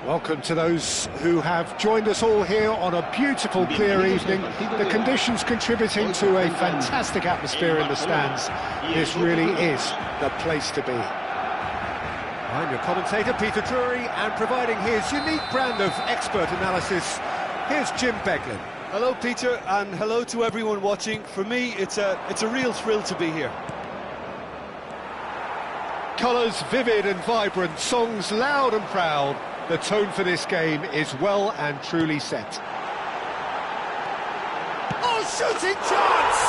Welcome to those who have joined us all here on a beautiful, clear evening. The conditions contributing to a fantastic atmosphere in the stands. This really is the place to be. I'm your commentator, Peter Drury, and providing his unique brand of expert analysis, here's Jim Beglin. Hello, Peter, and hello to everyone watching. For me, it's a real thrill to be here. Colours vivid and vibrant, songs loud and proud. The tone for this game is well and truly set. Oh, shooting chance!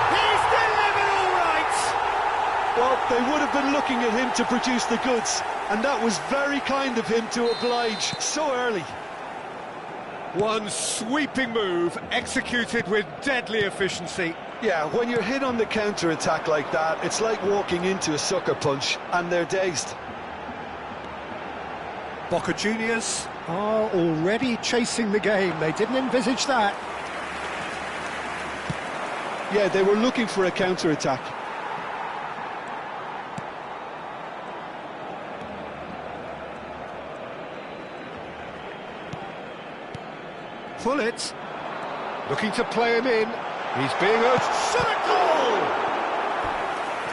He's delivered all right! Well, they would have been looking at him to produce the goods, and that was very kind of him to oblige so early. One sweeping move, executed with deadly efficiency. Yeah, when you're hit on the counter-attack like that, it's like walking into a sucker punch, and they're dazed. Boca Juniors are already chasing the game. They didn't envisage that. Yeah, they were looking for a counter-attack. Pullet, looking to play him in. He's being urged. Shot a goal!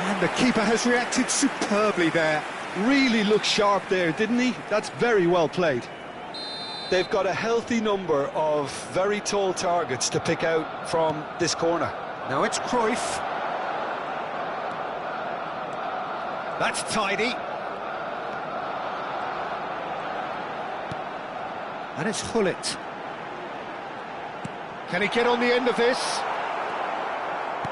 And the keeper has reacted superbly there. Really looked sharp there, didn't he? That's very well played. They've got a healthy number of very tall targets to pick out from this corner. Now it's Cruyff. That's tidy. And it's Hullet. Can he get on the end of this?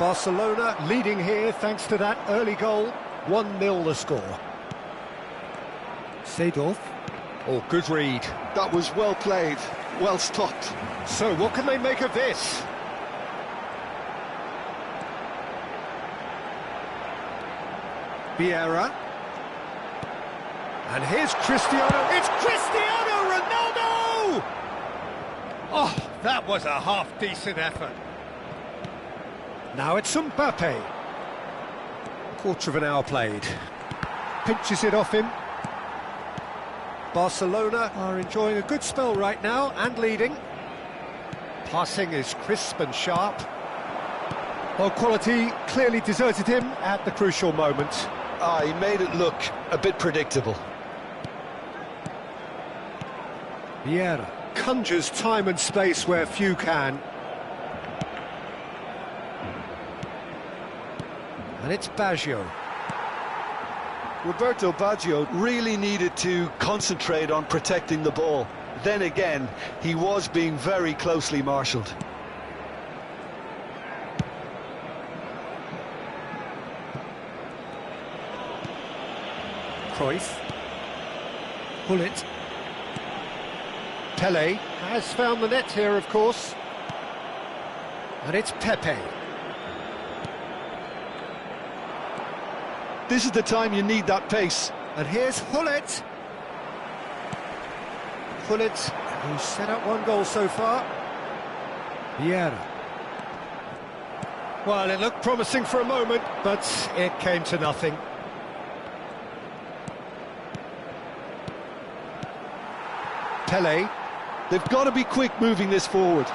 Barcelona leading here thanks to that early goal. 1-0 the score. Seedorf. Oh, good read. That was well played, well stopped. So what can they make of this? Vieira. And here's Cristiano. It's Cristiano Ronaldo! Oh, that was a half-decent effort. Now it's Mbappe. Quarter of an hour played. Pinches it off him. Barcelona are enjoying a good spell right now and leading. Passing is crisp and sharp. Well, quality clearly deserted him at the crucial moment. He made it look a bit predictable. Vieira conjures time and space where few can. And it's Baggio. Roberto Baggio really needed to concentrate on protecting the ball. Then again, he was being very closely marshalled. Cruyff. Hullet. Pele has found the net here, of course. And it's Pepe. This is the time you need that pace. And here's Hullet. Hullet, who's set up one goal so far. Vieira. Well, it looked promising for a moment, but it came to nothing. Pele. They've got to be quick moving this forward.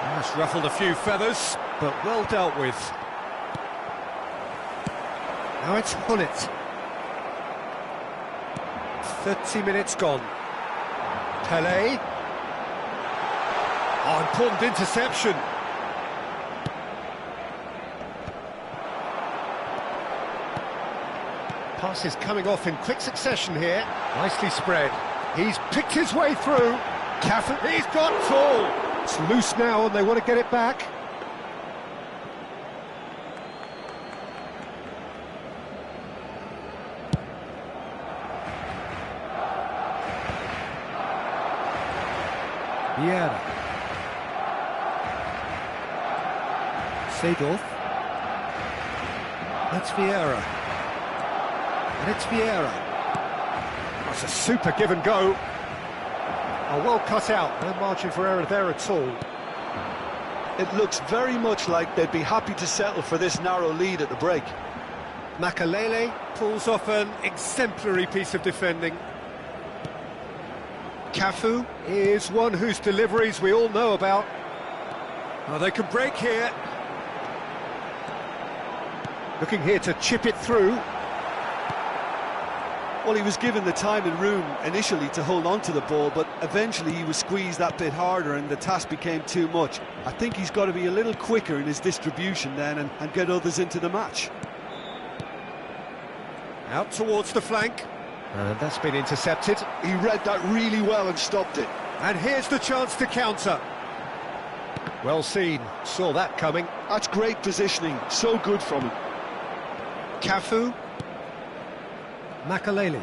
That's ruffled a few feathers, but well dealt with. Now it's Hullet. 30 minutes gone. Pele. Oh, important interception. Passes coming off in quick succession here. Nicely spread. He's picked his way through. He's got tall. It's loose now and they want to get it back. Vieira. Seedorf. That's Vieira. And it's Vieira. That's a super give and go. Oh, well cut out. No margin for error there at all. It looks very much like they'd be happy to settle for this narrow lead at the break. Makalele pulls off an exemplary piece of defending. Cafu is one whose deliveries we all know about. Oh, they can break here. Looking here to chip it through. Well, he was given the time and room initially to hold on to the ball, but eventually he was squeezed that bit harder and the task became too much. I think he's got to be a little quicker in his distribution then and get others into the match. Out towards the flank. And that's been intercepted. He read that really well and stopped it. And here's the chance to counter. Well seen, saw that coming. That's great positioning, so good from him. Cafu. Makaleli.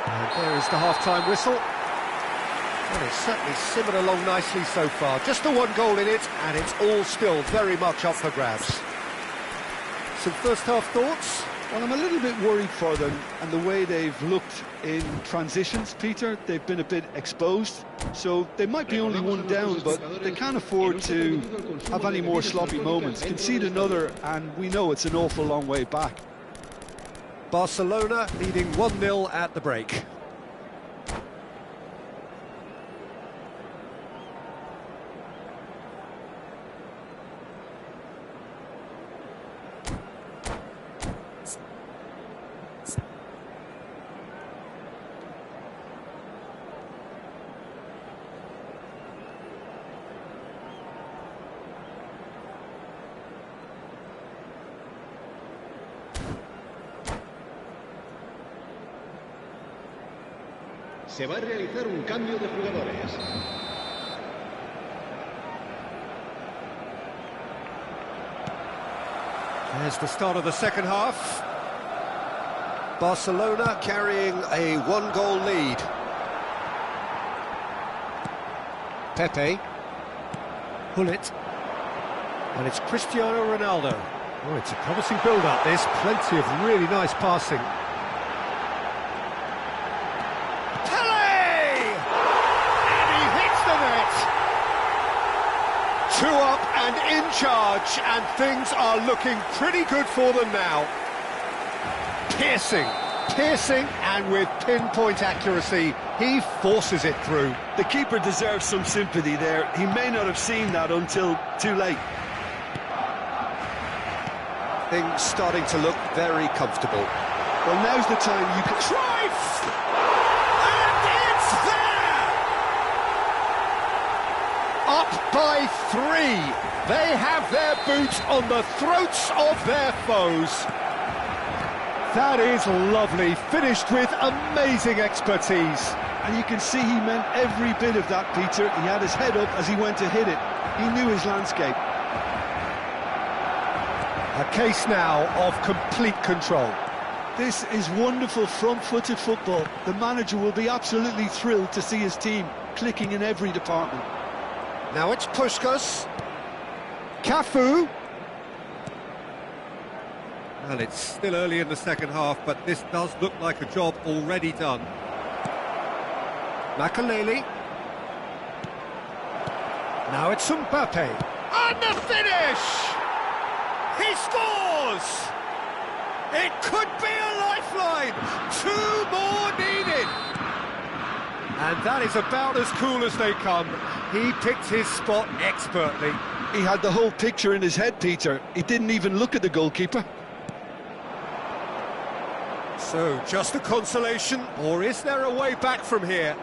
And there is the half-time whistle. Well, it's certainly simmered along nicely so far. Just the one goal in it, and it's all still very much up for grabs. Some first-half thoughts? Well, I'm a little bit worried for them and the way they've looked in transitions, Peter. They've been a bit exposed, so they might be only one down, but they can't afford to have any more sloppy moments. Concede another, and we know it's an awful long way back. Barcelona leading 1-0 at the break. Se va a realizar un cambio de jugadores. There's the start of the second half. Barcelona carrying a one-goal lead. Pepe. Hullet. And it's Cristiano Ronaldo. Oh, it's a promising build-up, this. Plenty of really nice passing. Two up and in charge, and things are looking pretty good for them now. Piercing, and with pinpoint accuracy, he forces it through. The keeper deserves some sympathy there. He may not have seen that until too late. Things starting to look very comfortable. Well, now's the time you can... Cruyff! And it's there! Up by 3. They have their boots on the throats of their foes. That is lovely, finished with amazing expertise. And you can see he meant every bit of that, Peter. He had his head up as he went to hit it. He knew his landscape. A case now of complete control. This is wonderful front-footed football. The manager will be absolutely thrilled to see his team clicking in every department. Now it's Puskás. Cafu. Well, it's still early in the second half, but this does look like a job already done. Makaleli. Now it's Mbappe. And the finish! He scores! It could be a lifeline! 2 more needed! And that is about as cool as they come. He picked his spot expertly. He had the whole picture in his head, Peter. He didn't even look at the goalkeeper. So, just a consolation, or is there a way back from here?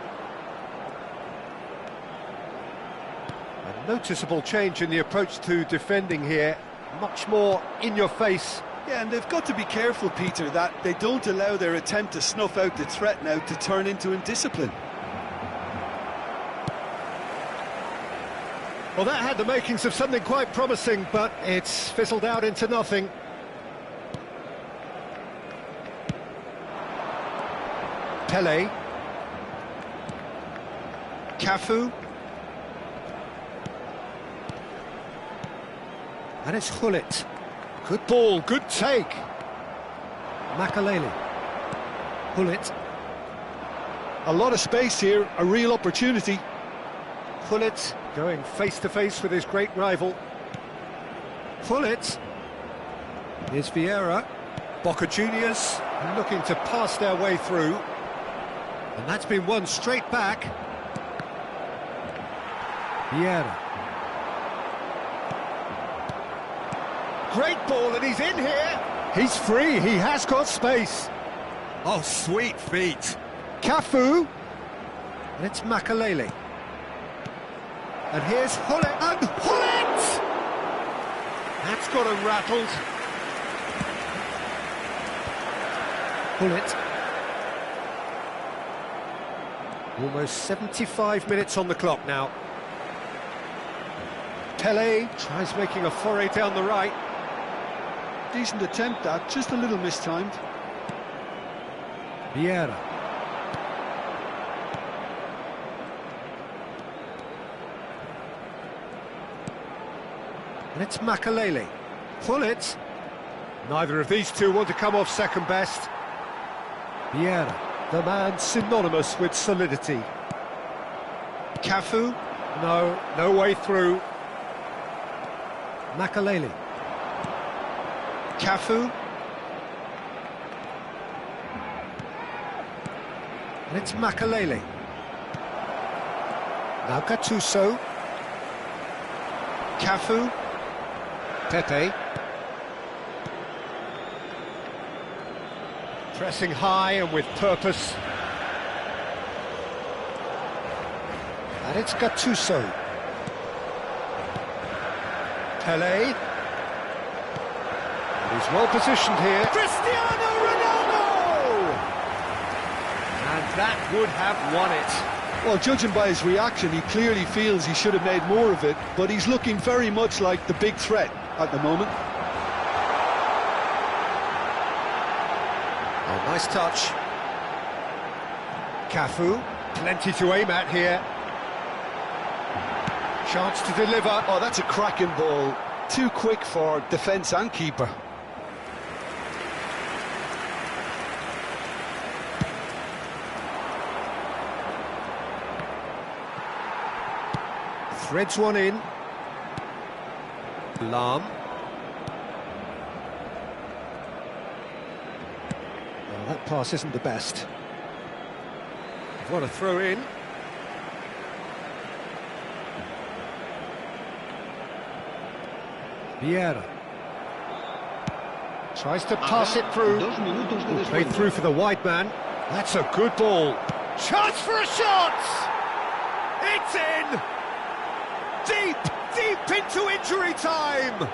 A noticeable change in the approach to defending here. Much more in your face. Yeah, and they've got to be careful, Peter, that they don't allow their attempt to snuff out the threat now to turn into indiscipline. Well, that had the makings of something quite promising, but it's fizzled out into nothing. Pele. Cafu. And it's Hullet. Good ball, good take. Makaleli. Hullet. A lot of space here, a real opportunity. Hullet going face-to-face with his great rival. Hullet. Here's Vieira. Boca Juniors looking to pass their way through. And that's been won straight back. Vieira. Great ball, and he's in here. He's free, he has got space. Oh, sweet feet. Cafu. And it's Makalele. And here's Hullet. And Hullet! That's got him rattled. Hullet. Almost 75 minutes on the clock now. Pele tries making a foray down the right. Decent attempt, that, just a little mistimed. Vieira. And it's Makalele. Hullet. Neither of these two want to come off second best. Vieira, the man synonymous with solidity. Cafu. No way through. Makalele. Cafu. And it's Makalele. Now Gattuso. Cafu. Pepe. Pressing high and with purpose. And it's Gattuso. Pele. And he's well positioned here. Cristiano Ronaldo! And that would have won it. Well, judging by his reaction, he clearly feels he should have made more of it, but he's looking very much like the big threat at the moment. Oh, nice touch. Cafu, plenty to aim at here. Chance to deliver. Oh, that's a cracking ball. Too quick for defence and keeper. Threads one in. Lam. Well, that pass isn't the best. What a throw in. Vieira. Tries to pass it through. Played through for the wide man. That's a good ball. Chance for a shot! It's in! Deep into injury time!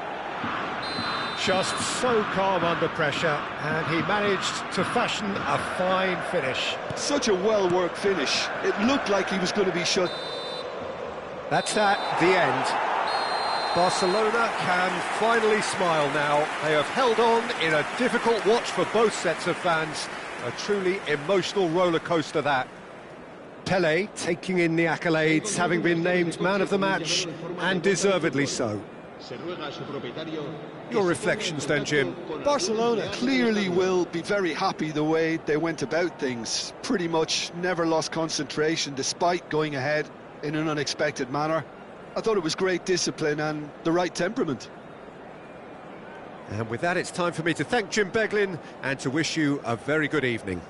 Just so calm under pressure, and he managed to fashion a fine finish. Such a well-worked finish. It looked like he was going to be shut. That's that, the end. Barcelona can finally smile now. They have held on in a difficult watch for both sets of fans. A truly emotional roller coaster, that. Pele taking in the accolades, having been named man of the match, and deservedly so. Your reflections then, Jim? Barcelona clearly will be very happy the way they went about things. Pretty much never lost concentration despite going ahead in an unexpected manner. I thought it was great discipline and the right temperament. And with that, it's time for me to thank Jim Beglin and to wish you a very good evening.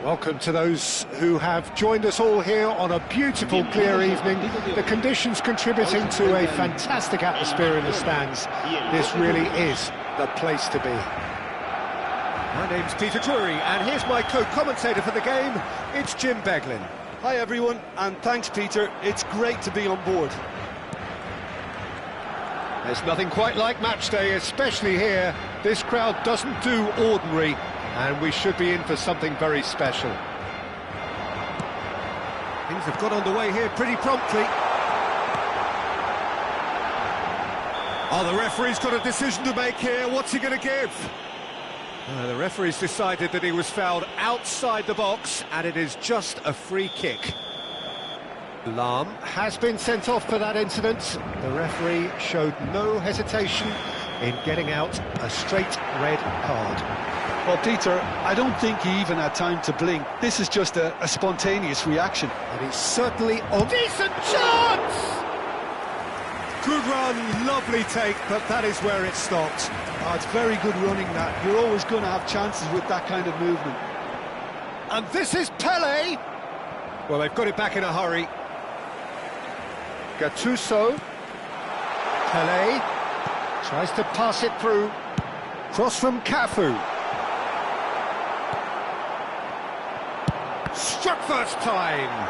Welcome to those who have joined us all here on a beautiful, clear evening. The conditions contributing to a fantastic atmosphere in the stands. This really is the place to be. My name's Peter Drury, and here's my co-commentator for the game. It's Jim Beglin. Hi everyone, and thanks Peter, it's great to be on board. There's nothing quite like match day, especially here. This crowd doesn't do ordinary, and we should be in for something very special. Things have got underway here pretty promptly. Oh, the referee's got a decision to make here. What's he going to give? The referee's decided that he was fouled outside the box, and it is just a free kick. Lam has been sent off for that incident. The referee showed no hesitation in getting out a straight red card. Well, Peter, I don't think he even had time to blink. This is just a spontaneous reaction. And he's certainly on... Decent chance! Good run, lovely take, but that is where it stopped. Oh, it's very good running that. You're always going to have chances with that kind of movement. And this is Pele! Well, they've got it back in a hurry. Gattuso. Pele tries to pass it through. Cross from Cafu. Struck first time.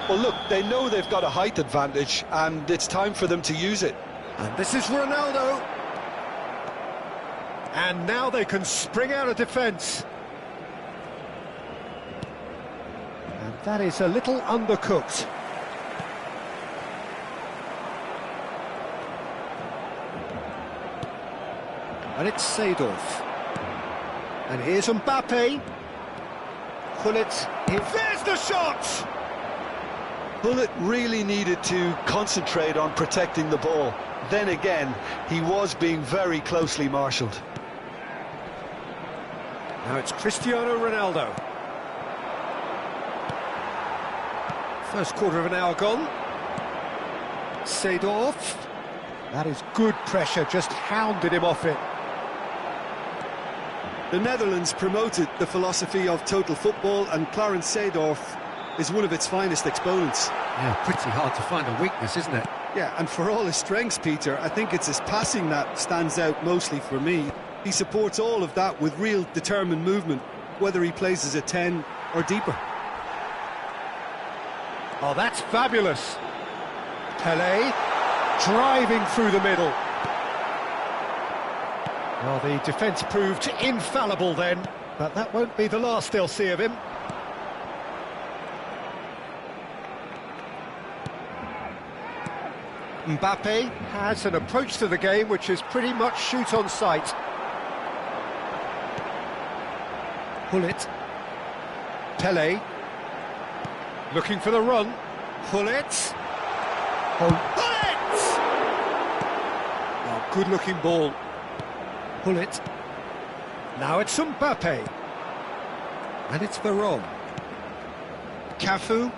Well, look, they know they've got a height advantage, and it's time for them to use it. And this is Ronaldo. And now they can spring out of defence. And that is a little undercooked. And it's Seedorf. And here's Mbappe. Gullit. There's the shot! Gullit really needed to concentrate on protecting the ball. Then again, he was being very closely marshalled. Now it's Cristiano Ronaldo. First quarter of an hour gone. Seedorf. That is good pressure, just hounded him off it. The Netherlands promoted the philosophy of total football, and Clarence Seedorf is one of its finest exponents. Yeah, pretty hard to find a weakness, isn't it? Yeah, and for all his strengths, Peter, I think it's his passing that stands out mostly for me. He supports all of that with real determined movement, whether he plays as a 10 or deeper. Oh, that's fabulous. Pele driving through the middle. Well, the defence proved infallible then, but that won't be the last they'll see of him. Mbappe has an approach to the game which is pretty much shoot on sight. Gullit. Pele. Looking for the run. Gullit. Gullit! Oh, good-looking ball. Gullit. Now it's Mbappe. And it's Veron. Cafu.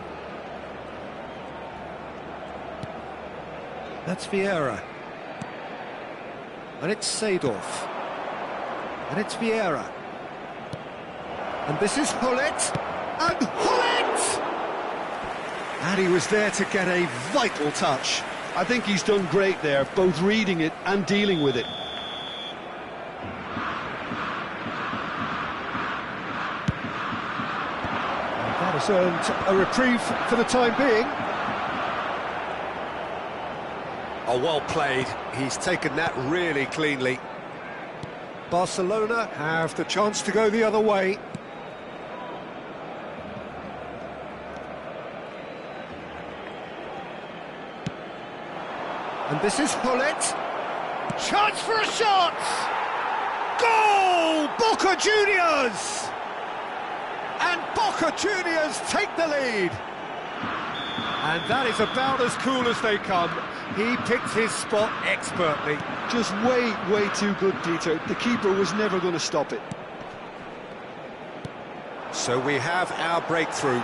That's Vieira. And it's Seedorf. And it's Vieira. And this is Gullit. And Gullit! And he was there to get a vital touch. I think he's done great there, both reading it and dealing with it. And that Has earned a reprieve for the time being. Oh, well played. He's taken that really cleanly. Barcelona have the chance to go the other way. And this is Hullet. Chance for a shot! Goal! Boca Juniors! And Boca Juniors take the lead. And that is about as cool as they come. He picked his spot expertly. Just way too good, Peter. The keeper was never going to stop it. So we have our breakthrough.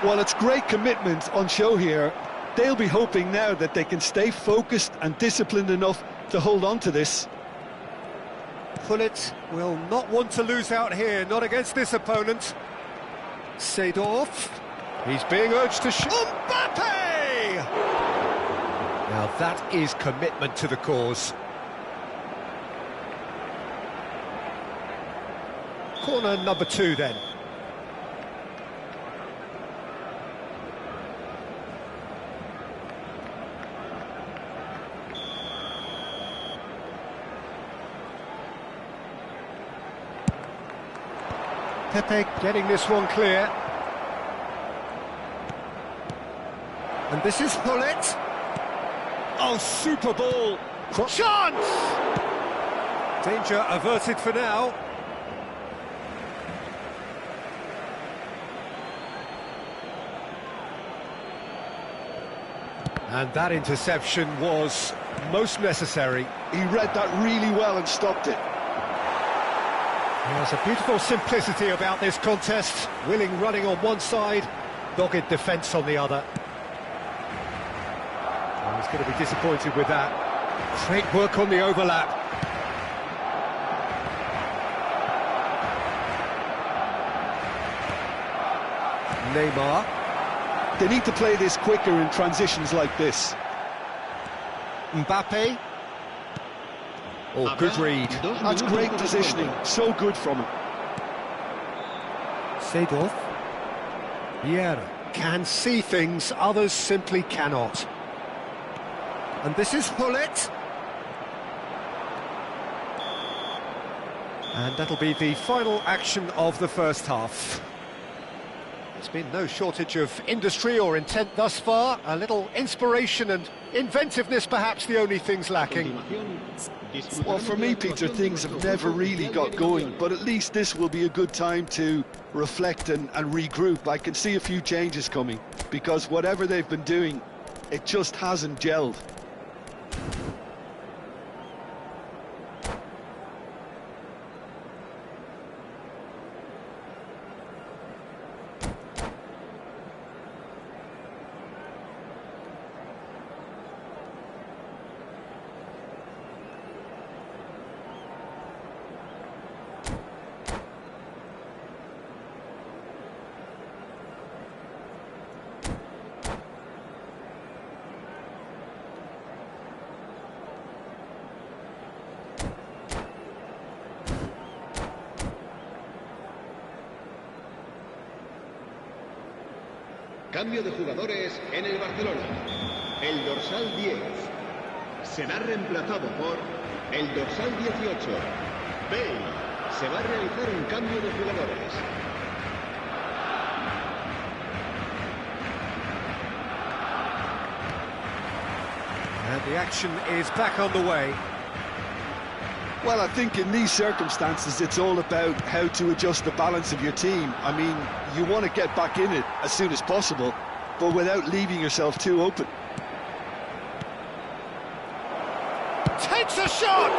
Well, it's great commitment on show here. They'll be hoping now that they can stay focused and disciplined enough to hold on to this. Hullet will not want to lose out here, not against this opponent. Seedorf. He's being urged to shoot. Mbappe! Now that is commitment to the cause. Corner number 2 then. Pepe getting this one clear. And this is Hullet. Oh, super ball. Chance! Danger averted for now. And that interception was most necessary. He read that really well and stopped it. There's a beautiful simplicity about this contest. Willing running on one side, dogged defence on the other. Oh, he's going to be disappointed with that. Great work on the overlap. Neymar. They need to play this quicker in transitions like this. Mbappe. Oh, good read. That's great positioning, so good from him. Seedorf. Vieira can see things others simply cannot. And this is Hullet. And that'll be the final action of the first half. There's been no shortage of industry or intent thus far. A little inspiration and inventiveness, perhaps the only things lacking. Well, for me, Peter, things have never really got going, but at least this will be a good time to reflect and regroup. I can see a few changes coming, because whatever they've been doing, it just hasn't gelled. Cambio de jugadores en el Barcelona. El dorsal 10 será reemplazado por el dorsal 18. Bale. Se va a realizar un cambio de jugadores. And the action is back on the way. Well, I think in these circumstances, it's all about how to adjust the balance of your team. I mean, you want to get back in it as soon as possible, but without leaving yourself too open. Takes a shot!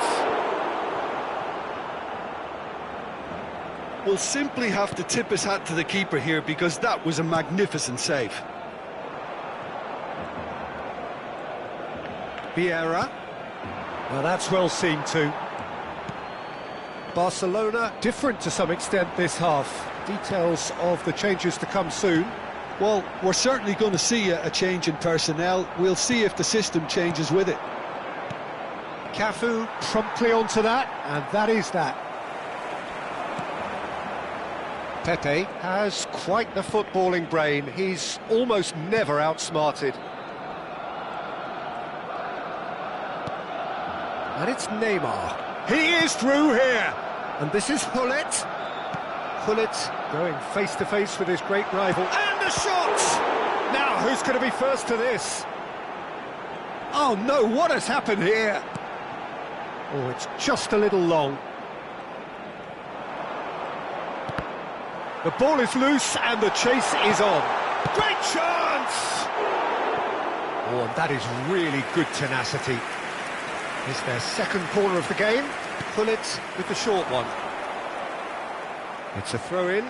We'll simply have to tip his hat to the keeper here, because that was a magnificent save. Vieira. Well, that's well seen too. Barcelona different to some extent this half. Details of the changes to come soon. Well, we're certainly going to see a change in personnel. We'll see if the system changes with it. Cafu promptly onto that, and that is that. Pepe has quite the footballing brain. He's almost never outsmarted. And it's Neymar. He is through here. And this is Hullet. Hullet going face-to-face with his great rival. And a shot! Now, who's going to be first to this? Oh no, what has happened here? Oh, it's just a little long. The ball is loose and the chase is on. Great chance! Oh, and that is really good tenacity. It's their second corner of the game. Hullet with the short one. It's a throw-in.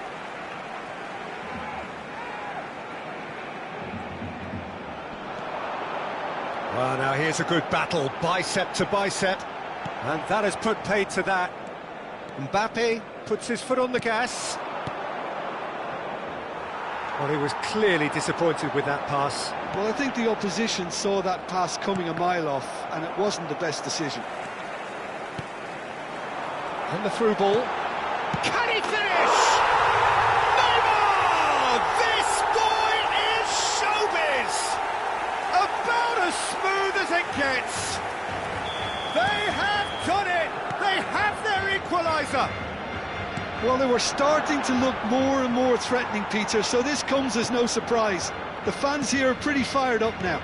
Well, now here's a good battle, bicep to bicep. And that has put paid to that. Mbappe puts his foot on the gas. Well, he was clearly disappointed with that pass. Well, I think the opposition saw that pass coming a mile off, and it wasn't the best decision. And the through ball. Can he finish? Neymar! This boy is showbiz! About as smooth as it gets. They have done it! They have their equaliser! Well, they were starting to look more and more threatening, Peter, so this comes as no surprise. The fans here are pretty fired up now.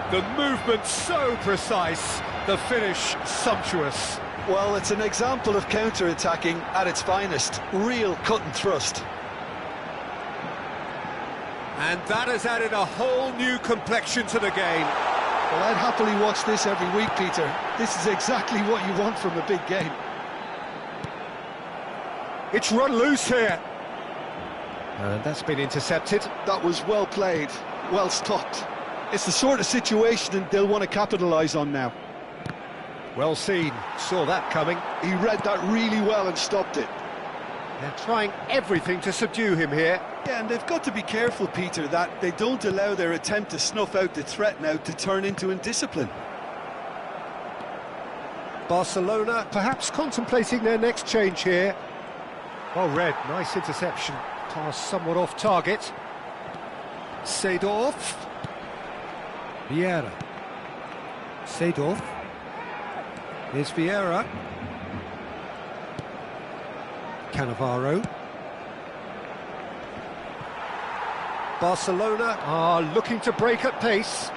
The movement so precise, the finish sumptuous. Well, it's an example of counter-attacking at its finest. Real cut and thrust. And that has added a whole new complexion to the game. Well, I'd happily watch this every week, Peter. This is exactly what you want from a big game. It's run loose here. And that's been intercepted. That was well played, well stopped. It's the sort of situation they'll want to capitalise on now. Well seen, saw that coming. He read that really well and stopped it. They're trying everything to subdue him here. Yeah, and they've got to be careful, Peter, that they don't allow their attempt to snuff out the threat now to turn into indiscipline. Barcelona perhaps contemplating their next change here. Well read, nice interception. Pass somewhat off target. Seedorf. Vieira. Seedorf. Here's Vieira. Cannavaro. Barcelona are looking to break at pace.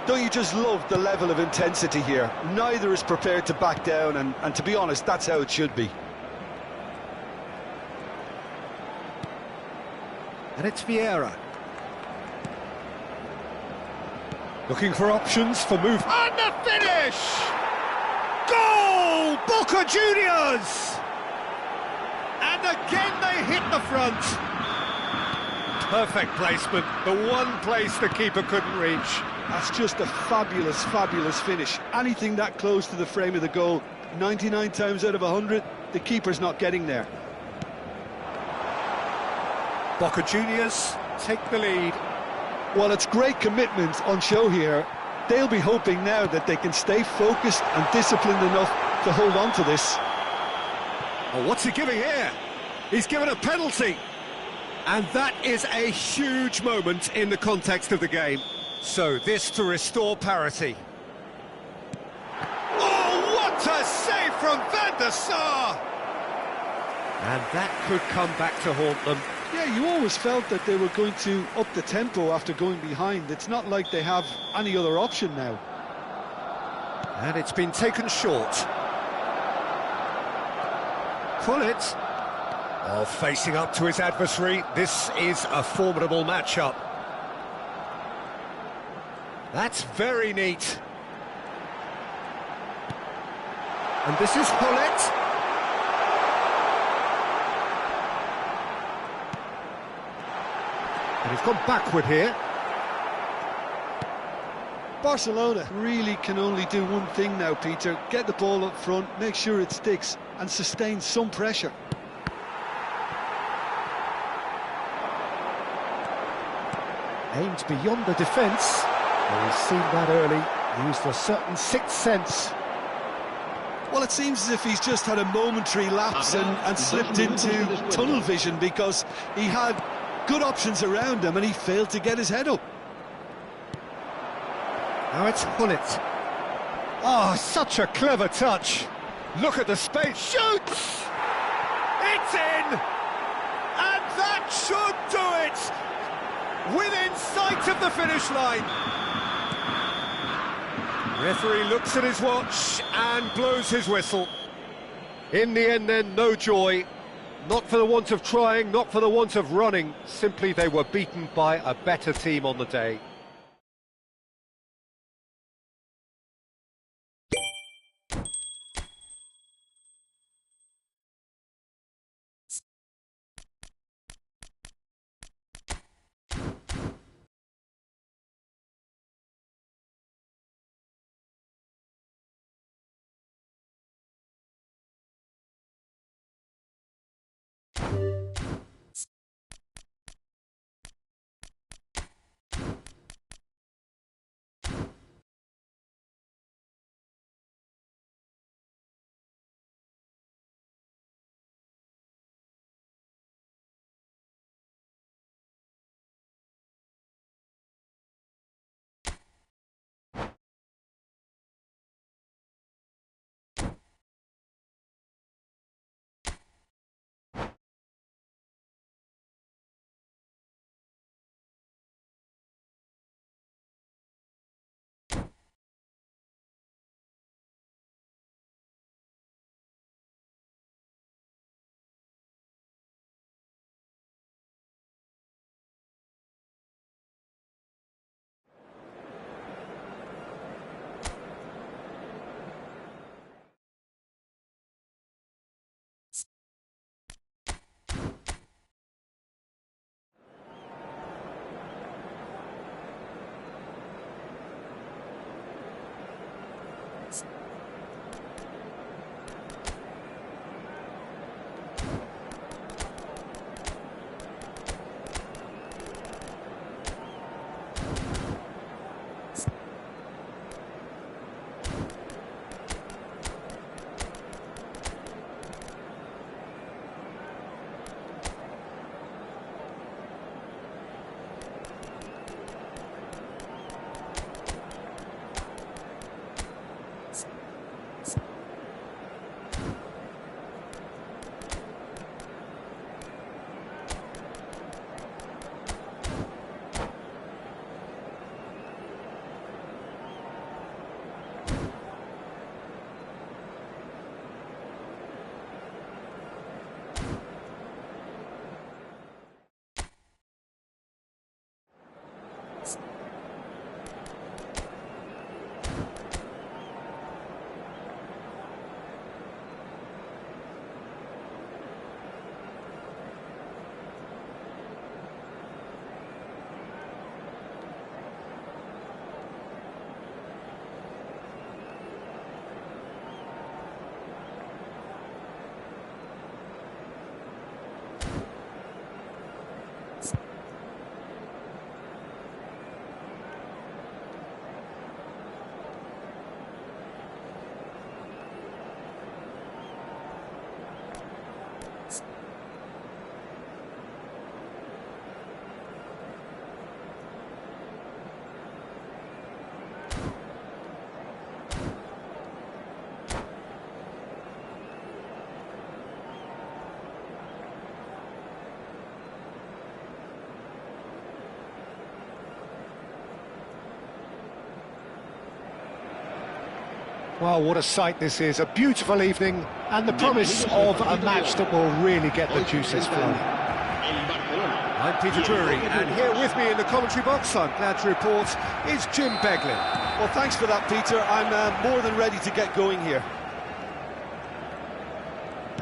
Don't you just love the level of intensity here? Neither is prepared to back down, and to be honest, that's how it should be. And it's Vieira. Looking for options for move. And the finish! Goal! Boca Juniors! And again they hit the front. Perfect placement, the one place the keeper couldn't reach. That's just a fabulous, fabulous finish. Anything that close to the frame of the goal, 99 times out of 100, the keeper's not getting there. Boca Juniors take the lead. Well, it's great commitment on show here. They'll be hoping now that they can stay focused and disciplined enough to hold on to this. Oh, what's he giving here? He's given a penalty. And that is a huge moment in the context of the game. So this to restore parity. Oh, what a save from Van der Sar! And that could come back to haunt them. Yeah, you always felt that they were going to up the tempo after going behind. It's not like they have any other option now. And it's been taken short. Hullet. Oh, facing up to his adversary. This is a formidable matchup. That's very neat. And this is Hullet. And he's gone backward here. Barcelona really can only do one thing now, Peter. Get the ball up front, make sure it sticks, and sustain some pressure. Aimed beyond the defence. Well, he's seen that early. Used a certain sixth sense. Well, it seems as if he's just had a momentary lapse and slipped into tunnel vision, because he had good options around him and he failed to get his head up. Now it's Hullet. Oh, such a clever touch. Look at the space. Shoots! It's in! And that should do it! Within sight of the finish line. Referee looks at his watch and blows his whistle. In the end then, no joy. Not for the want of trying, not for the want of running. Simply they were beaten by a better team on the day. Well, what a sight this is. A beautiful evening and the promise of a match that will really get the juices flowing. I'm Peter Drury, and here with me in the commentary box, I'm glad to report, is Jim Beglin. Well, thanks for that, Peter. I'm more than ready to get going here.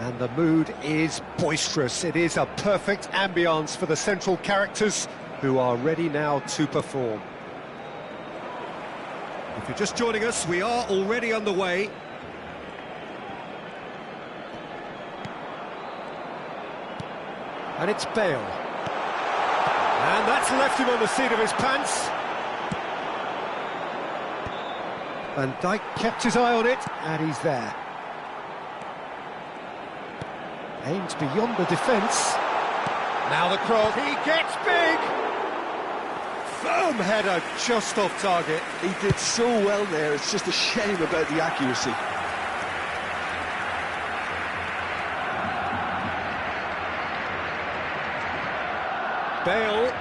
And the mood is boisterous. It is a perfect ambience for the central characters who are ready now to perform. If you're just joining us, we are already underway. And it's Bale. And that's left him on the seat of his pants. Van Dijk kept his eye on it, and he's there. Aims beyond the defence. Now the cross, he gets big! Firm header, just off target. He did so well there, it's just a shame about the accuracy. Bale.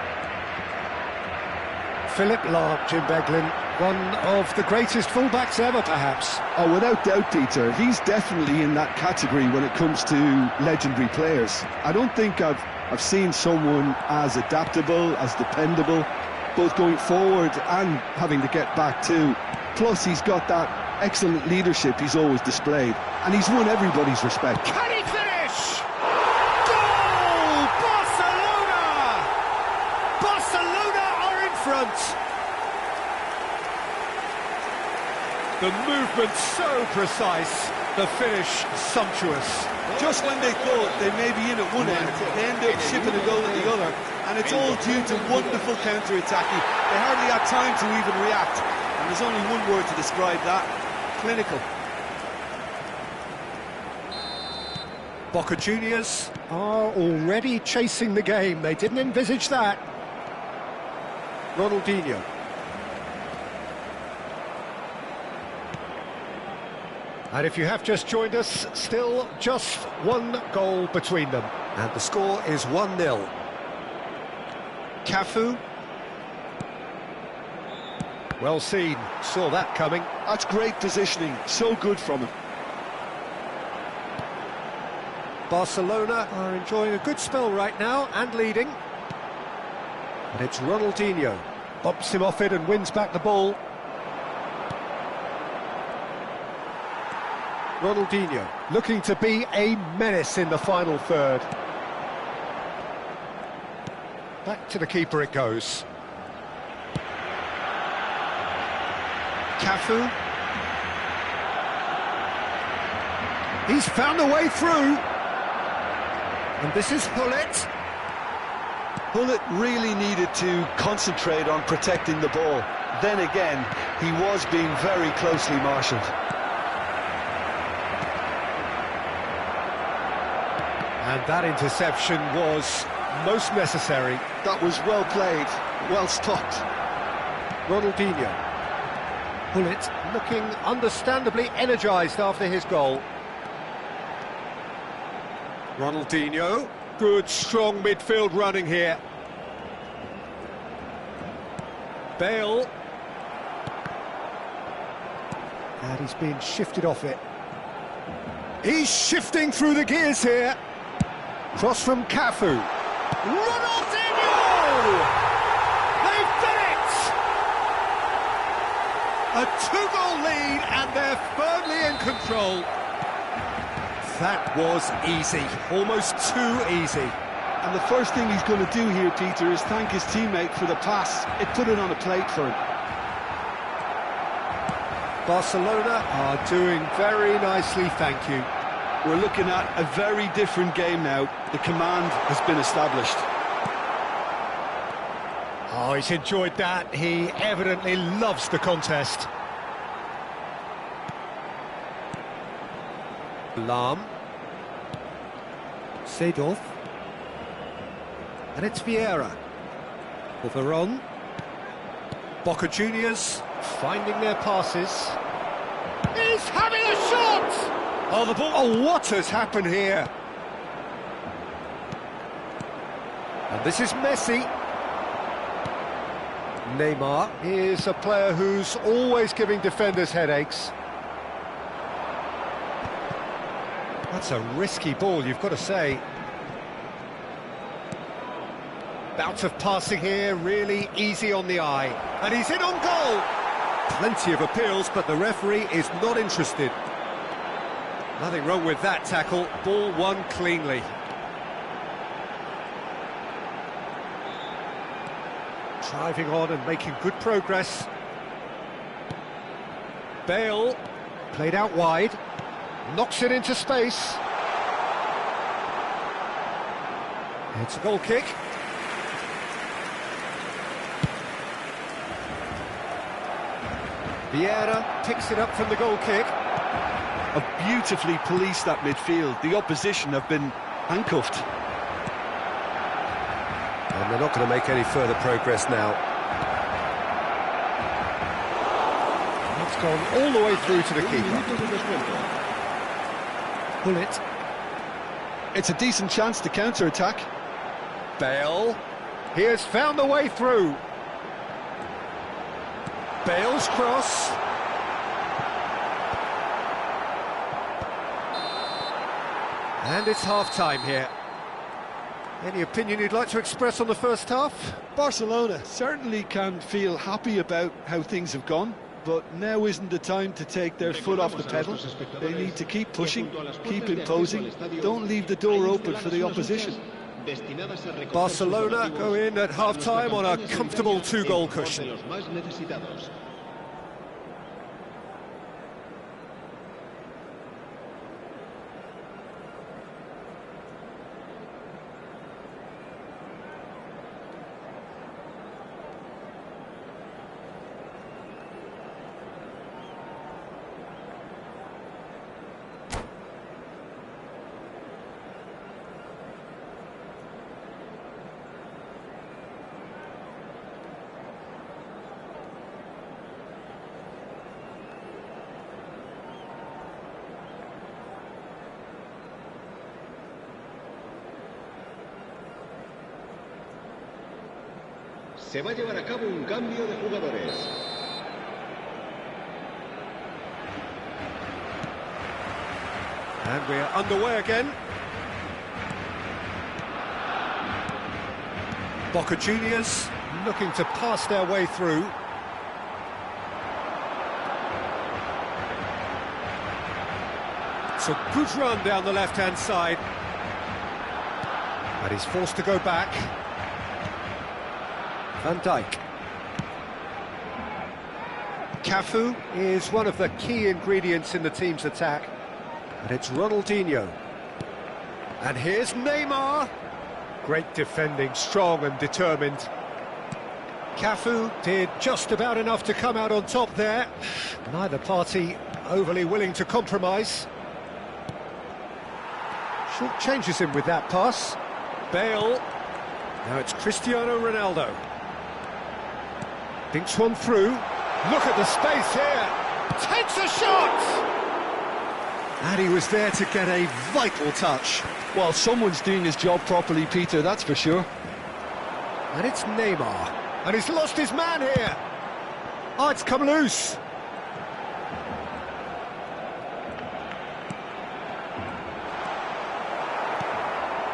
Philip Lahm, Jim Beglin, one of the greatest fullbacks ever, perhaps. Oh, without doubt, Peter, he's definitely in that category when it comes to legendary players. I don't think I've seen someone as adaptable, as dependable, both going forward and having to get back too. Plus, he's got that excellent leadership he's always displayed, and he's won everybody's respect. Can he finish? Goal! Barcelona! Barcelona are in front. The movement so precise, the finish sumptuous. Just when they thought they may be in at one end, they end up shipping a goal at the other, and it's all due to wonderful counter-attacking. They hardly had time to even react, and there's only one word to describe that: clinical. Boca Juniors are already chasing the game. They didn't envisage that. Ronaldinho. And if you have just joined us, still just one goal between them. And the score is 1-0. Cafu. Well seen, saw that coming. That's great positioning, so good from him. Barcelona are enjoying a good spell right now and leading. And it's Ronaldinho. Bumps him off it and wins back the ball. Ronaldinho looking to be a menace in the final third. Back to the keeper it goes. Cafu. He's found a way through. And this is Hullet. Hullet really needed to concentrate on protecting the ball. Then again, he was being very closely marshalled. And that interception was most necessary. That was well played, well stopped. Ronaldinho. Hullet looking understandably energised after his goal. Ronaldinho, good strong midfield running here. Bale. And he's being shifted off it. He's shifting through the gears here. Cross from Cafu. Ronaldinho! They've done it! A two-goal lead and they're firmly in control. That was easy, almost too easy. And the first thing he's going to do here, Peter, is thank his teammate for the pass. It put it on a plate for him. Barcelona are doing very nicely, thank you. We're looking at a very different game now. The command has been established. Oh, he's enjoyed that. He evidently loves the contest. Lahm. Seedorf. And it's Vieira. For Veron. Boca Juniors finding their passes. He's having a shot! Oh, the ball. Oh, what has happened here? And this is Messi. Neymar is a player who's always giving defenders headaches. That's a risky ball, you've got to say. Bout of passing here, really easy on the eye. And he's in on goal! Plenty of appeals, but the referee is not interested. Nothing wrong with that tackle, ball won cleanly. Driving on and making good progress. Bale, played out wide, knocks it into space. It's a goal kick. Vieira picks it up from the goal kick. Have beautifully policed that midfield. The opposition have been handcuffed. And they're not going to make any further progress now. That's gone all the way through to the keeper. Pull it. It's a decent chance to counter-attack. Bale. He has found the way through. Bale's cross. And it's half-time here. Any opinion you'd like to express on the first half? Barcelona certainly can feel happy about how things have gone, but now isn't the time to take their foot off the pedal. They need to keep pushing, keep imposing, don't leave the door open for the opposition. Barcelona go in at half-time on a comfortable two-goal cushion. Se va a llevar a cabo un cambio de jugadores. And we're underway again. Boca Juniors looking to pass their way through. It's a good run down the left-hand side. But he's forced to go back. Van Dijk. Cafu is one of the key ingredients in the team's attack. And it's Ronaldinho. And here's Neymar. Great defending, strong and determined. Cafu did just about enough to come out on top there. Neither party overly willing to compromise. Short changes him with that pass. Bale. Now it's Cristiano Ronaldo. Dinks one through. Look at the space here. Takes a shot! And he was there to get a vital touch. Well, someone's doing his job properly, Peter, that's for sure. And it's Neymar. And he's lost his man here. Oh, it's come loose.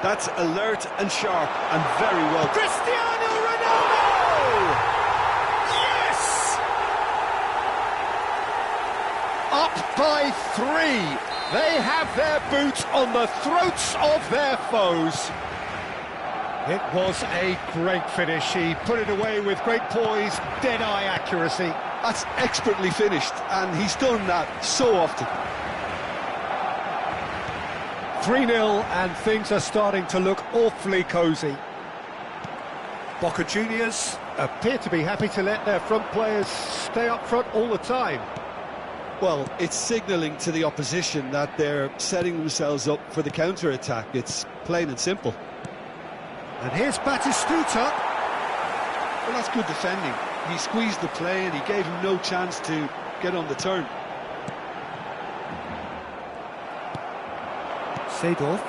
That's alert and sharp and very well. Cristiano Ronaldo! Yes! Up by 3. They have their boot on the throats of their foes. It was a great finish. He put it away with great poise, dead-eye accuracy. That's expertly finished, and he's done that so often. 3-0, and things are starting to look awfully cosy. Boca Juniors appear to be happy to let their front players stay up front all the time. Well, it's signalling to the opposition that they're setting themselves up for the counter-attack. It's plain and simple. And here's Batistuta. Well, that's good defending. He squeezed the play and he gave him no chance to get on the turn. Seedorf.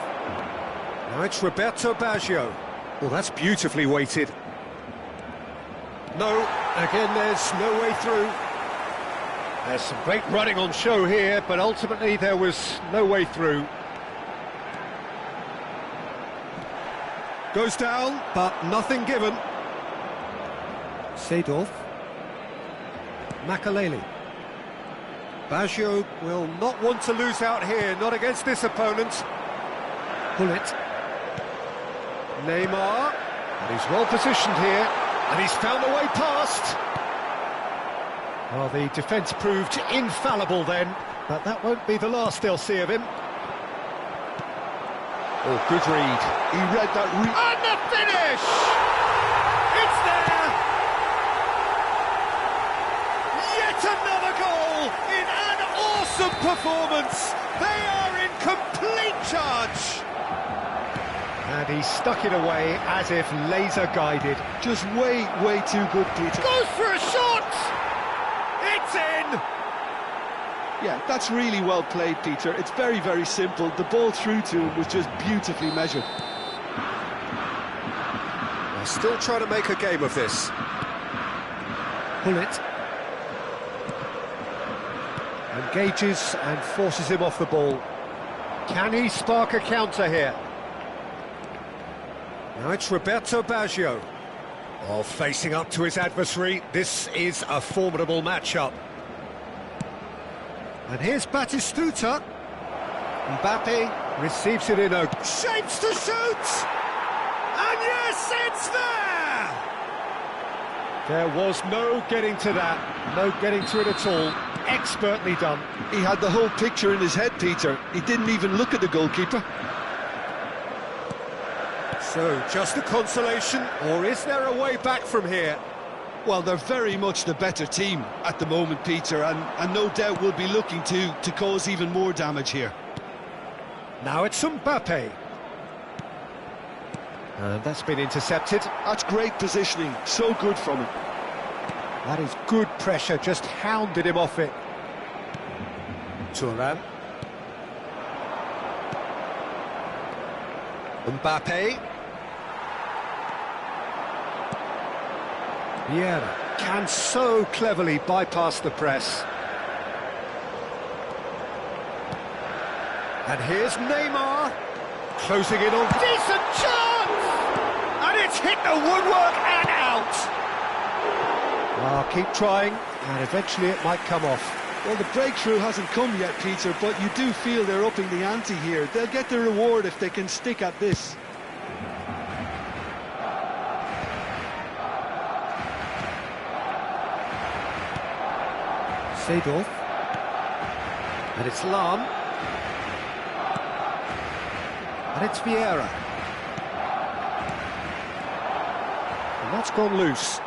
Now it's Roberto Baggio. Well, that's beautifully weighted. No, again there's no way through. There's some great running on show here, but ultimately there was no way through. Goes down, but nothing given. Seedorf. Makaleli. Baggio will not want to lose out here, not against this opponent. Pull it. Neymar. And he's well positioned here, and he's found the way past. Well, the defence proved infallible then, but that won't be the last they'll see of him. Oh, good read. He read that read. And the finish! It's there! Yet another goal in an awesome performance. They are in complete charge. And he stuck it away as if laser-guided. Just way too good, Peter. Goes for a shot! It's in! Yeah, that's really well played, Peter. It's very simple. The ball through to him was just beautifully measured. They're still trying to make a game of this. Pull it. Engages and forces him off the ball. Can he spark a counter here? Now it's Roberto Baggio. Oh, facing up to his adversary, this is a formidable matchup. And here's Batistuta. Mbappe receives it in a... Shapes to shoot! And yes, it's there! There was no getting to that, no getting to it at all. Expertly done. He had the whole picture in his head, Peter. He didn't even look at the goalkeeper. So, just a consolation, or is there a way back from here? Well, they're very much the better team at the moment, Peter, and no doubt will be looking to cause even more damage here. Now it's Mbappe. And that's been intercepted. That's great positioning, so good from him. That is good pressure, just hounded him off it. Thuram. Mbappe. Vieira can so cleverly bypass the press. And here's Neymar. Closing in on... Decent chance! And it's hit the woodwork and out! Keep trying, and eventually it might come off. Well, the breakthrough hasn't come yet, Peter, but you do feel they're upping the ante here. They'll get the reward if they can stick at this. Seedorf. And it's Lam. And it's Vieira. And that's gone loose.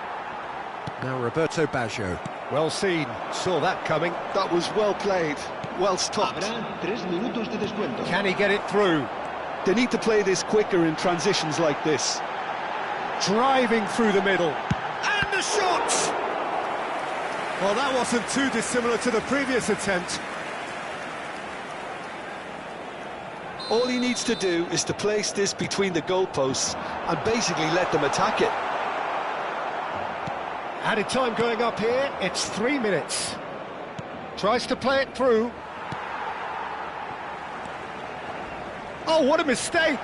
Now Roberto Baggio. Well seen, saw that coming. That was well played, well stopped. Can he get it through? They need to play this quicker in transitions like this. Driving through the middle. And the shot! Well, that wasn't too dissimilar to the previous attempt. All he needs to do is to place this between the goalposts and basically let them attack it. Added time going up here, it's 3 minutes. Tries to play it through. Oh, what a mistake!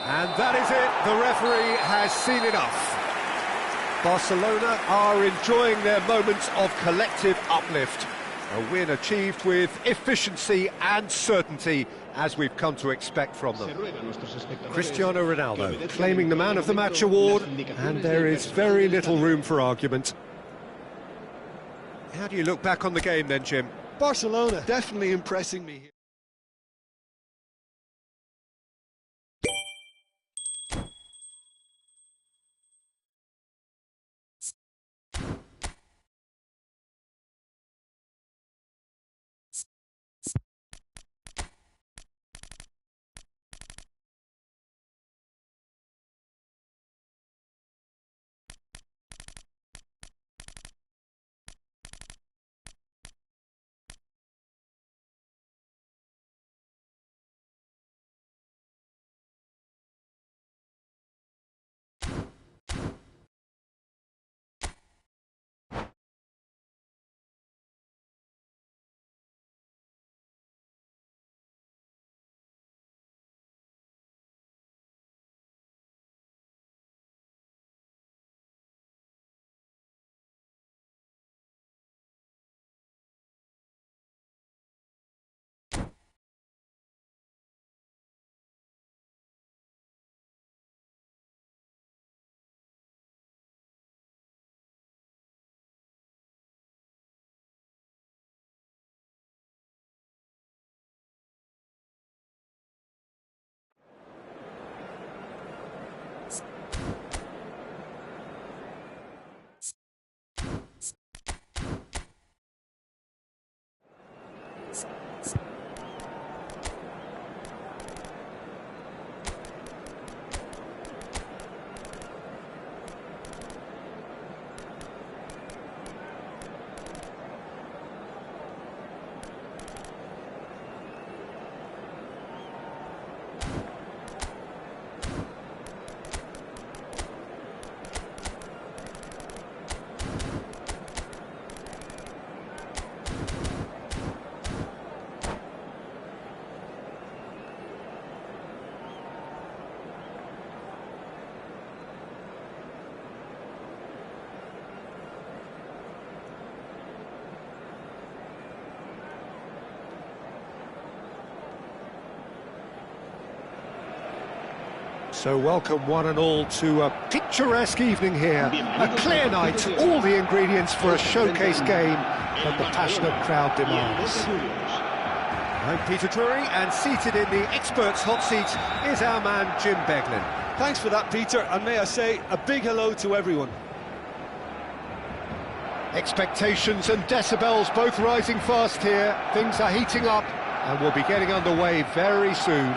And that is it, the referee has seen enough. Barcelona are enjoying their moments of collective uplift. A win achieved with efficiency and certainty, as we've come to expect from them. Cristiano Ronaldo Claiming the Man of the Match award, and there is very little room for argument. How do you look back on the game then, Jim? Barcelona definitely impressing me here. So welcome one and all to a picturesque evening here. A clear night, all the ingredients for a showcase game that the passionate crowd demands. I'm Peter Drury, and seated in the experts' hot seat is our man Jim Beglin. Thanks for that, Peter, and may I say a big hello to everyone. Expectations and decibels both rising fast here. Things are heating up and we'll be getting underway very soon.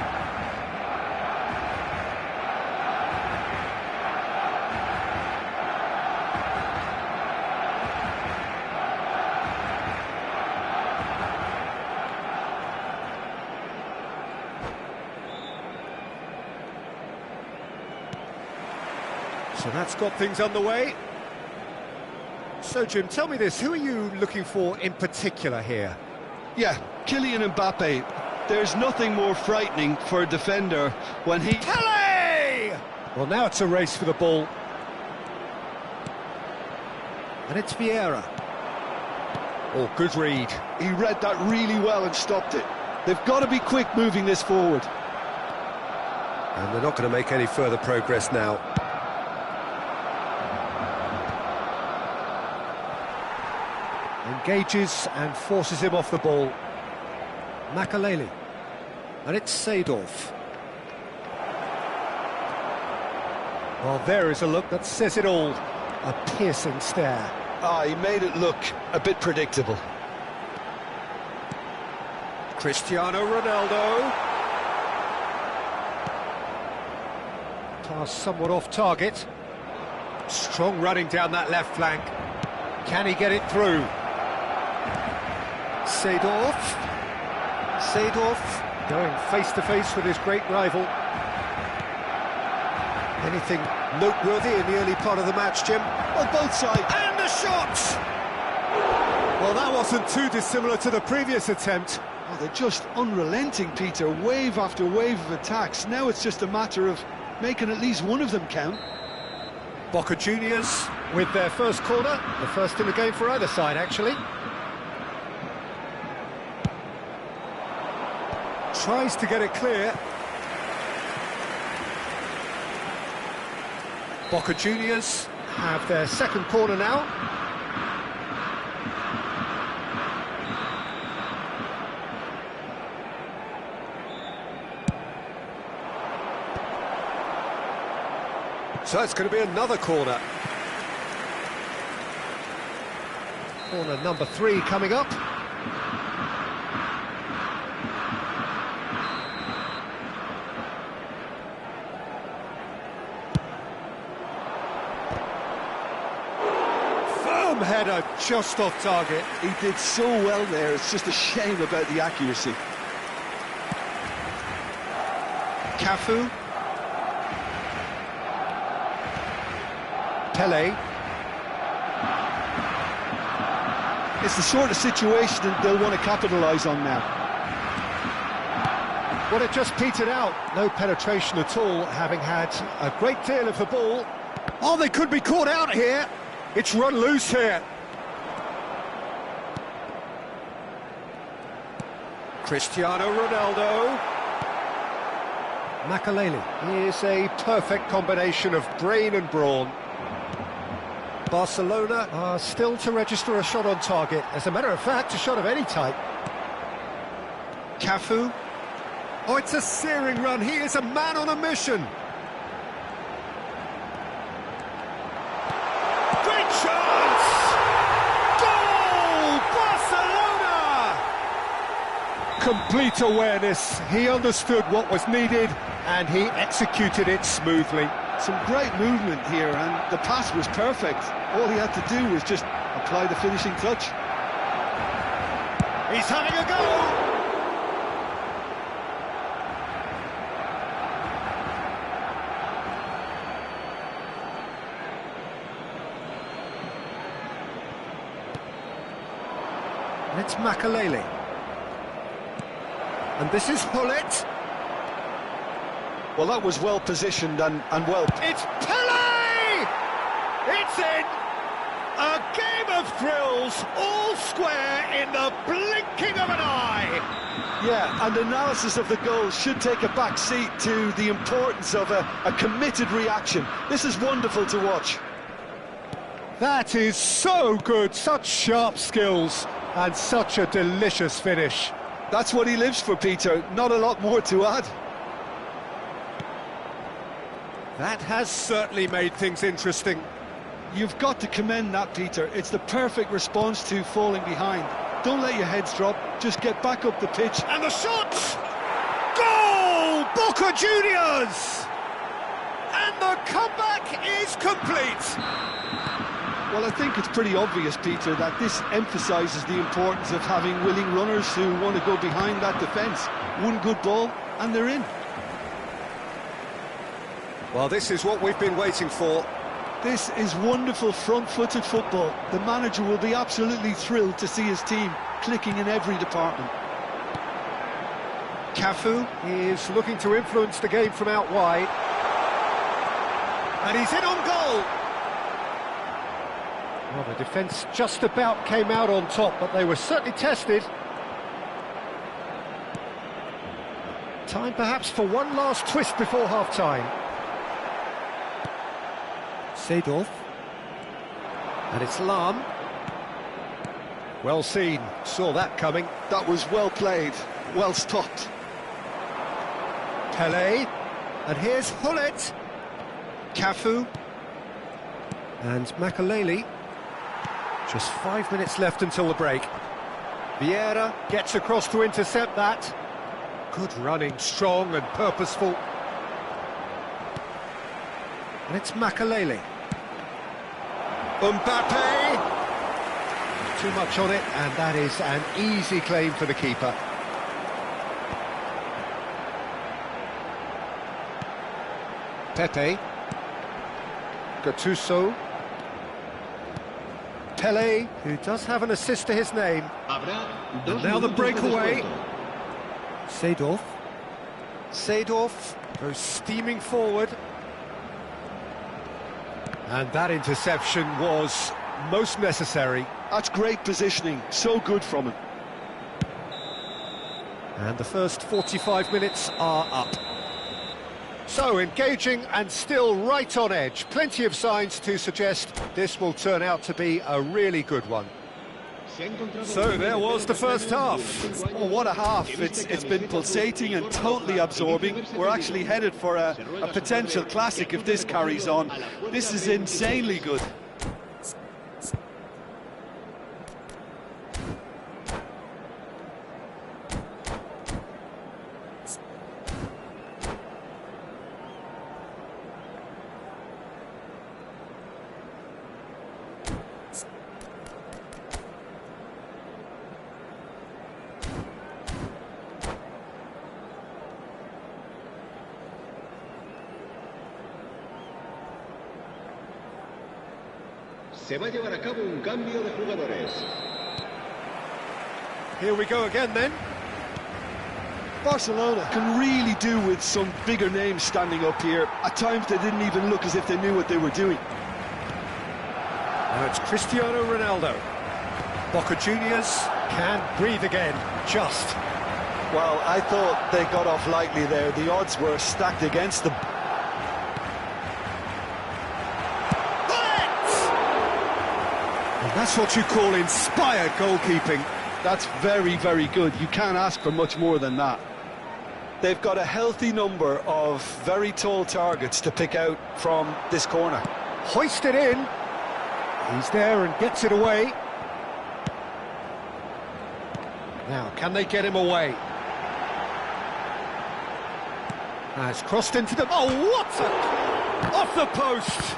So that's got things underway. So, Jim, tell me this, who are you looking for in particular here? Yeah, Kylian Mbappe. There's nothing more frightening for a defender when he... Pele! Well, now it's a race for the ball. And it's Vieira. Oh, good read. He read that really well and stopped it. They've got to be quick moving this forward. And they're not going to make any further progress now. Engages and forces him off the ball. Makaleli. And it's Seedorf. Well, there is a look that says it all. A piercing stare. He made it look a bit predictable. Cristiano Ronaldo. Pass somewhat off target. Strong running down that left flank. Can he get it through? Seedorf going face-to-face with his great rival. Anything noteworthy in the early part of the match, Jim? On both sides. And the shot! Well, that wasn't too dissimilar to the previous attempt. Oh, they're just unrelenting, Peter. Wave after wave of attacks. Now it's just a matter of making at least one of them count. Boca Juniors with their first corner. The first in the game for either side, actually. Tries to get it clear. Boca Juniors have their second corner now. So it's going to be another corner. Corner number 3 coming up. Header just off target. He did so well there, it's just a shame about the accuracy. Cafu. Pele. It's the sort of situation that they'll want to capitalise on now. Well, it just petered out. No penetration at all, having had a great deal of the ball. Oh, they could be caught out here. It's run loose here. Cristiano Ronaldo. Makaleli is a perfect combination of brain and brawn. Barcelona are still to register a shot on target. As a matter of fact, a shot of any type. Cafu. Oh, it's a searing run. He is a man on a mission. Complete awareness. He understood what was needed and he executed it smoothly. Some great movement here, and the pass was perfect. All he had to do was just apply the finishing touch. He's having a go! And it's Makaleli. And this is Hullet. Well, that was well positioned and well... It's Pele! It's in! A game of thrills, all square in the blinking of an eye. Yeah, and analysis of the goal should take a back seat to the importance of a committed reaction. This is wonderful to watch. That is so good, such sharp skills, and such a delicious finish. That's what he lives for, Peter. Not a lot more to add. That has certainly made things interesting. You've got to commend that, Peter. It's the perfect response to falling behind. Don't let your heads drop, just get back up the pitch. And the shot! Goal! Boca Juniors! And the comeback is complete. Well, I think it's pretty obvious, Peter, that this emphasises the importance of having willing runners who want to go behind that defence. One good ball, and they're in. Well, this is what we've been waiting for. This is wonderful front-footed football. The manager will be absolutely thrilled to see his team clicking in every department. Cafu is looking to influence the game from out wide. And he's in on goal. Well, the defence just about came out on top, but they were certainly tested. Time perhaps for one last twist before half-time. Seedorf. And it's Lahm. Well seen, saw that coming. That was well played, well stopped. Pelé. And here's Hullet. Cafu. And Makaleli. Just 5 minutes left until the break. Vieira gets across to intercept that. Good running, strong and purposeful. And it's Makaleli. Mbappe! Too much on it, and that is an easy claim for the keeper. Pepe. Gattuso. Pelé, who does have an assist to his name. And now the breakaway. Seedorf. Seedorf goes steaming forward. And that interception was most necessary. That's great positioning, so good from him. And the first 45 minutes are up. So, engaging and still right on edge. Plenty of signs to suggest this will turn out to be a really good one. So there was the first half. Oh, what a half. It's been pulsating and totally absorbing. We're actually headed for a potential classic if this carries on. This is insanely good. Se va a llevar a cabo un cambio de jugadores. Here we go again then. Barcelona can really do with some bigger names standing up here. At times they didn't even look as if they knew what they were doing. Now it's Cristiano Ronaldo. Boca Juniors can breathe again, just. Well, I thought they got off lightly there. The odds were stacked against them. That's what you call inspired goalkeeping. That's very, very good. You can't ask for much more than that. They've got a healthy number of very tall targets to pick out from this corner. Hoisted in. He's there and gets it away. Now, can they get him away? Now it's crossed into the... Oh, what a... Off the post!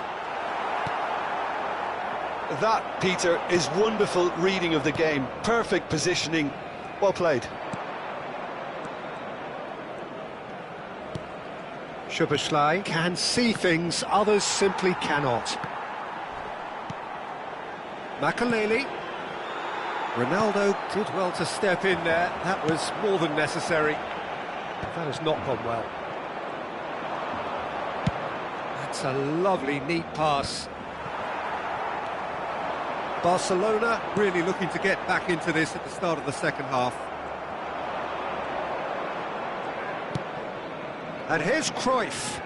That, Peter, is wonderful reading of the game. Perfect positioning. Well played. Szoboszlai can see things others simply cannot. Makaleli. Ronaldo did well to step in there. That was more than necessary. That has not gone well. That's a lovely, neat pass. Barcelona really looking to get back into this at the start of the second half. And here's Cruyff.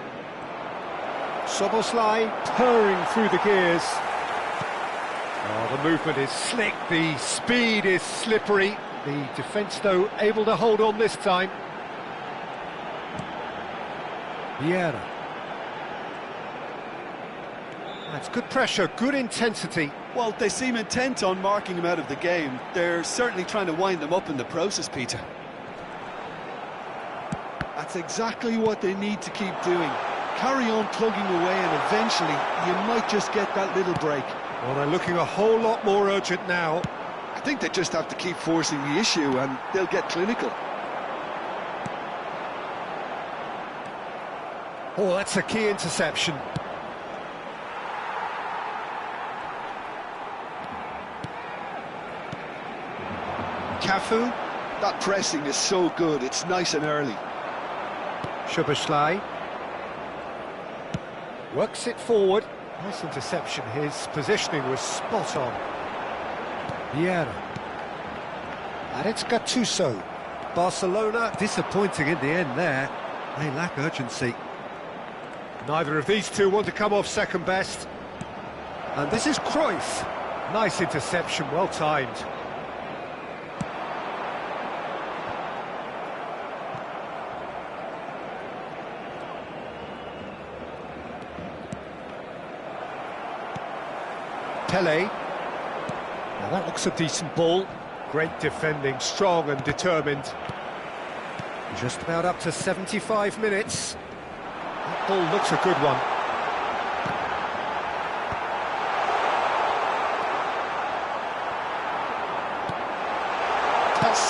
Soboslai purring through the gears. Oh, the movement is slick, the speed is slippery. The defence, though, able to hold on this time. Vieira. That's good pressure, good intensity. Well, they seem intent on marking him out of the game. They're certainly trying to wind them up in the process, Peter. That's exactly what they need to keep doing. Carry on plugging away and eventually you might just get that little break. Well, they're looking a whole lot more urgent now. I think they just have to keep forcing the issue and they'll get clinical. Oh, that's a key interception. Cafu. That pressing is so good, it's nice and early. Soboslai. Works it forward. Nice interception. His positioning was spot on. Vieira. And it's Gattuso. Barcelona disappointing in the end there. They lack urgency. Neither of these two want to come off second best. And this is Cruyff. Nice interception, well timed. Pele. Now that looks a decent ball. Great defending, strong and determined. Just about up to 75 minutes. That ball looks a good one.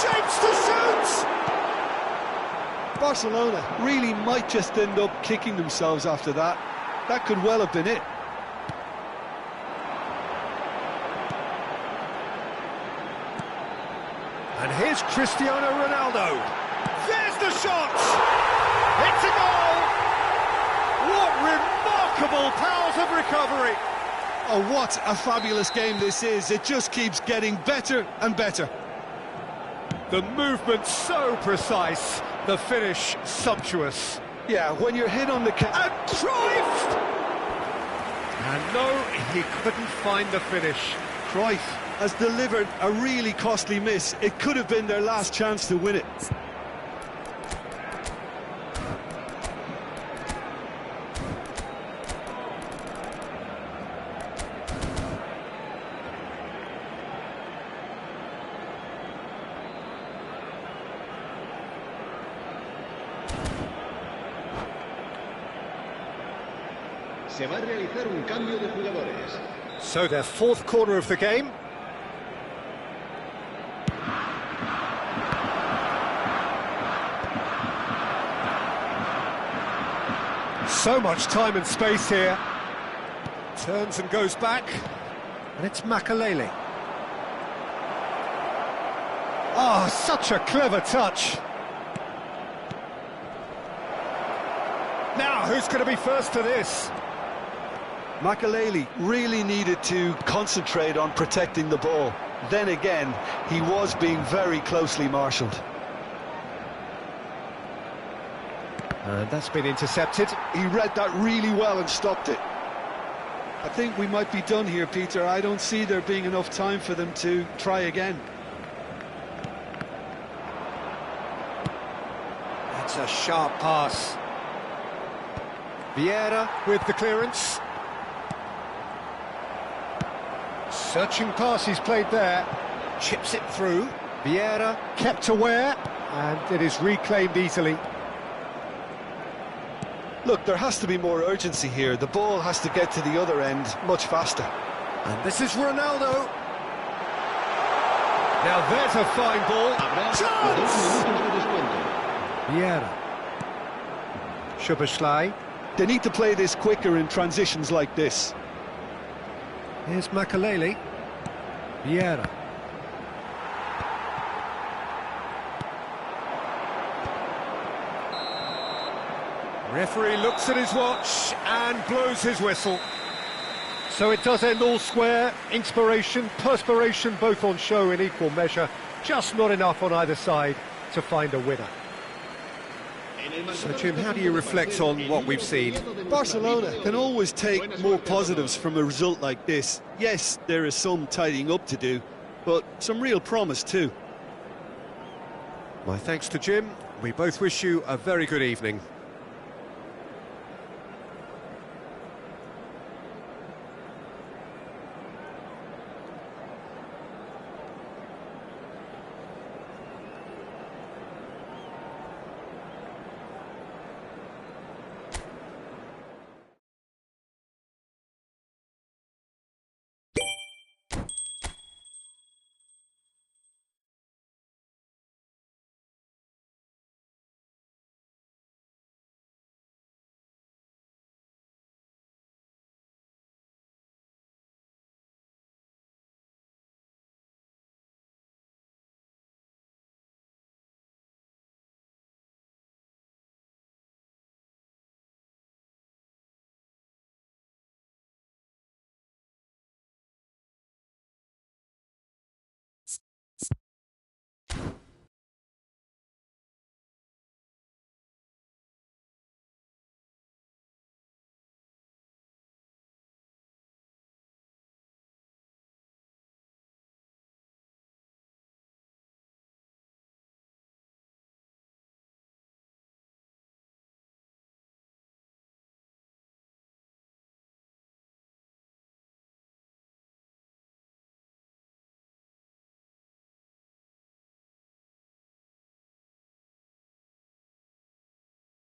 Shapes to shoot! Barcelona really might just end up kicking themselves after that. That could well have been it. And here's Cristiano Ronaldo. There's the shot! It's a goal! What remarkable powers of recovery! Oh, what a fabulous game this is. It just keeps getting better and better. The movement so precise, the finish sumptuous. Yeah, when you're hit on the... And Cruyff! And no, he couldn't find the finish. Cruyff has delivered a really costly miss. It could have been their last chance to win it. Se va a realizar un cambio de jugadores. So their fourth corner of the game. So much time and space here. Turns and goes back. And it's Makalele. Oh, such a clever touch. Now, who's going to be first to this? Makalele really needed to concentrate on protecting the ball. Then again, he was being very closely marshalled. And that's been intercepted. He read that really well and stopped it. I think we might be done here, Peter. I don't see there being enough time for them to try again. That's a sharp pass. Vieira with the clearance. Searching pass he's played there. Chips it through. Vieira kept aware, and it is reclaimed easily. Look, there has to be more urgency here. The ball has to get to the other end much faster. And this is Ronaldo. Now there's a fine ball. Chance! Vieira. Soboslai. They need to play this quicker in transitions like this. Here's Makalele. Vieira. Referee looks at his watch and blows his whistle. So it does end all square. Inspiration, perspiration, both on show in equal measure. Just not enough on either side to find a winner. So, Jim, how do you reflect on what we've seen? Barcelona can always take more positives from a result like this. Yes, there is some tidying up to do, but some real promise too. My thanks to Jim. We both wish you a very good evening.